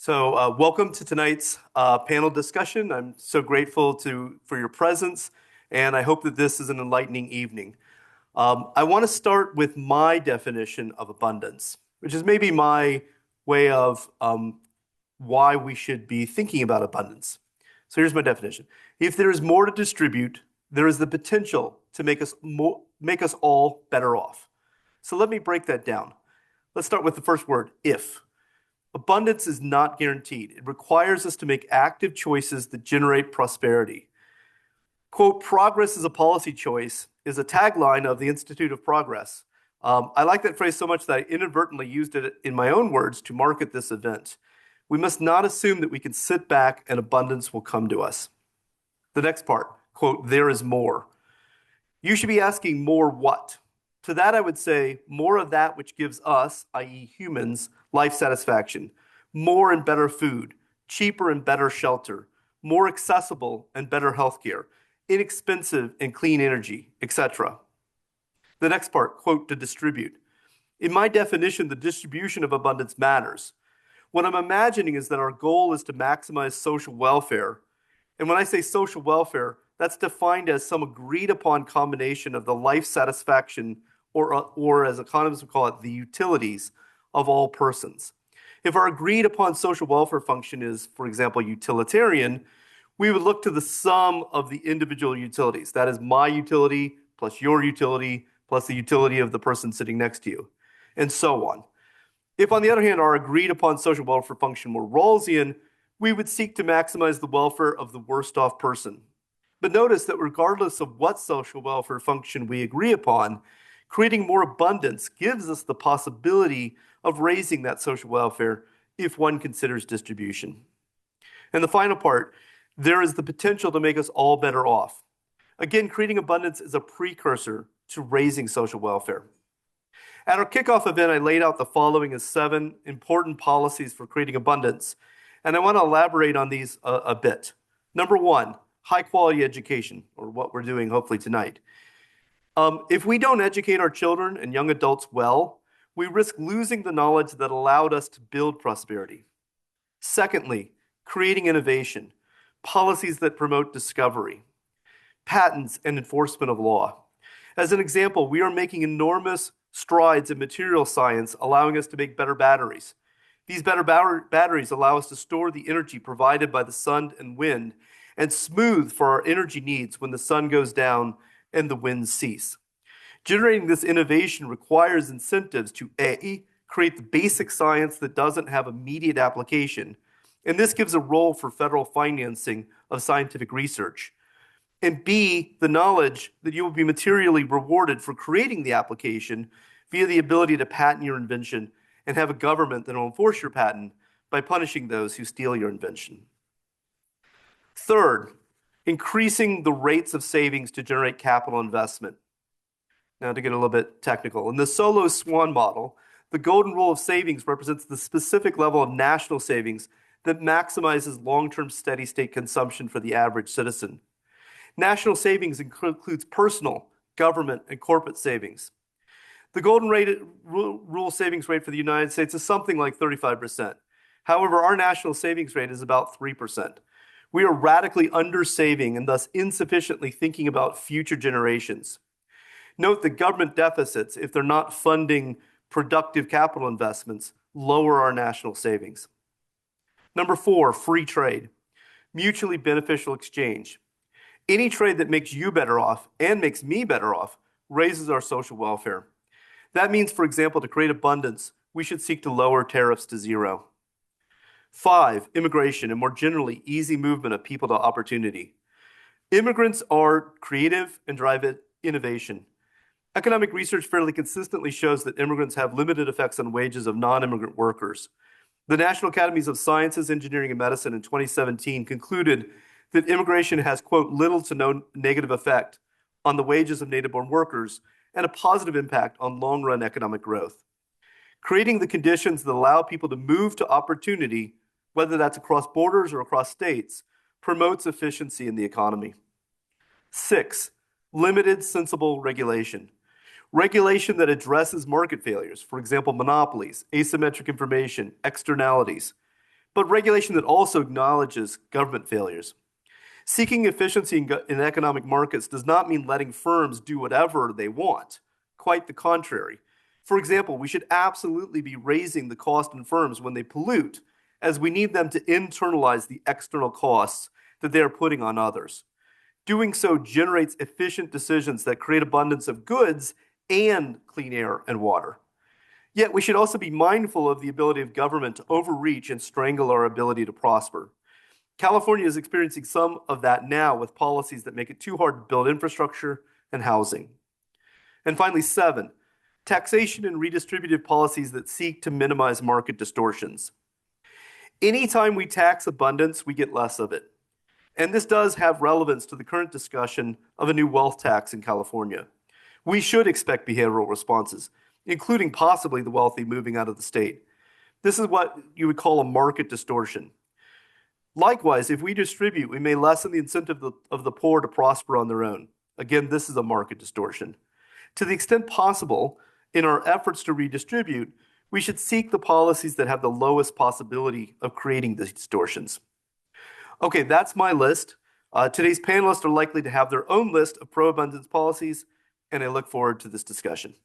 Welcome to tonight's panel discussion. I'm so grateful for your presence, and I hope that this is an enlightening evening. I want to start with my definition of abundance, which is maybe my way of why we should be thinking about abundance. So here's my definition. If there is more to distribute, there is the potential to make us all better off. So let me break that down. Let's start with the first word, if. Abundance is not guaranteed. It requires us to make active choices that generate prosperity. Quote, progress is a policy choice is a tagline of the Institute of Progress. I like that phrase so much that I inadvertently used it in my own words to market this event. We must not assume that we can sit back and abundance will come to us. The next part, quote, there is more. You should be asking more what? To that, I would say more of that which gives us, i.e. humans, life satisfaction, more and better food, cheaper and better shelter, more accessible and better healthcare, inexpensive and clean energy, etc. The next part, quote, to distribute. In my definition, the distribution of abundance matters. What I'm imagining is that our goal is to maximize social welfare. And when I say social welfare, that's defined as some agreed upon combination of the life satisfaction or as economists would call it, the utilities of all persons. If our agreed upon social welfare function is, for example, utilitarian, we would look to the sum of the individual utilities. That is my utility plus your utility plus the utility of the person sitting next to you, and so on. If, on the other hand, our agreed upon social welfare function were Rawlsian, we would seek to maximize the welfare of the worst off person. But notice that regardless of what social welfare function we agree upon, creating more abundance gives us the possibility of raising that social welfare if one considers distribution. And the final part, there is the potential to make us all better off. Again, creating abundance is a precursor to raising social welfare. At our kickoff event, I laid out the following as 7 important policies for creating abundance, and I want to elaborate on these a bit. Number 1, high quality education, or what we're doing hopefully tonight. If we don't educate our children and young adults well, we risk losing the knowledge that allowed us to build prosperity. Secondly, creating innovation, policies that promote discovery, patents, and enforcement of law. As an example, we are making enormous strides in material science, allowing us to make better batteries. These better batteries allow us to store the energy provided by the sun and wind and smooth for our energy needs when the sun goes down and the winds cease. Generating this innovation requires incentives to A, create the basic science that doesn't have immediate application, and this gives a role for federal financing of scientific research, and B, the knowledge that you will be materially rewarded for creating the application via the ability to patent your invention and have a government that will enforce your patent by punishing those who steal your invention. Third, increasing the rates of savings to generate capital investment. Now to get a little bit technical. In the Solow-Swan model, the golden rule of savings represents the specific level of national savings that maximizes long-term steady state consumption for the average citizen. National savings includes personal, government, and corporate savings. The golden rule savings rate for the United States is something like 35%. However, our national savings rate is about 3%. We are radically undersaving and thus insufficiently thinking about future generations. Note that government deficits, if they're not funding productive capital investments, lower our national savings. Number 4, free trade, mutually beneficial exchange. Any trade that makes you better off and makes me better off raises our social welfare. That means, for example, to create abundance, we should seek to lower tariffs to 0. 5, immigration, and more generally, easy movement of people to opportunity. Immigrants are creative and drive innovation. Economic research fairly consistently shows that immigrants have limited effects on wages of non-immigrant workers. The National Academies of Sciences, Engineering, and Medicine in 2017 concluded that immigration has, quote, little to no negative effect on the wages of native-born workers and a positive impact on long-run economic growth. Creating the conditions that allow people to move to opportunity, whether that's across borders or across states, promotes efficiency in the economy. 6, limited, sensible regulation. Regulation that addresses market failures, for example, monopolies, asymmetric information, externalities. but regulation that also acknowledges government failures. Seeking efficiency in economic markets does not mean letting firms do whatever they want. Quite the contrary. For example, we should absolutely be raising the cost in firms when they pollute, as we need them to internalize the external costs that they are putting on others. Doing so generates efficient decisions that create abundance of goods and clean air and water. Yet we should also be mindful of the ability of government to overreach and strangle our ability to prosper. California is experiencing some of that now with policies that make it too hard to build infrastructure and housing. And finally, 7, taxation and redistributive policies that seek to minimize market distortions. Anytime we tax abundance, we get less of it. And this does have relevance to the current discussion of a new wealth tax in California. We should expect behavioral responses, including possibly the wealthy moving out of the state. This is what you would call a market distortion. Likewise, if we distribute, we may lessen the incentive of the poor to prosper on their own. Again, this is a market distortion. To the extent possible, in our efforts to redistribute, we should seek the policies that have the lowest possibility of creating these distortions. Okay, that's my list. Today's panelists are likely to have their own list of pro-abundance policies, and I look forward to this discussion.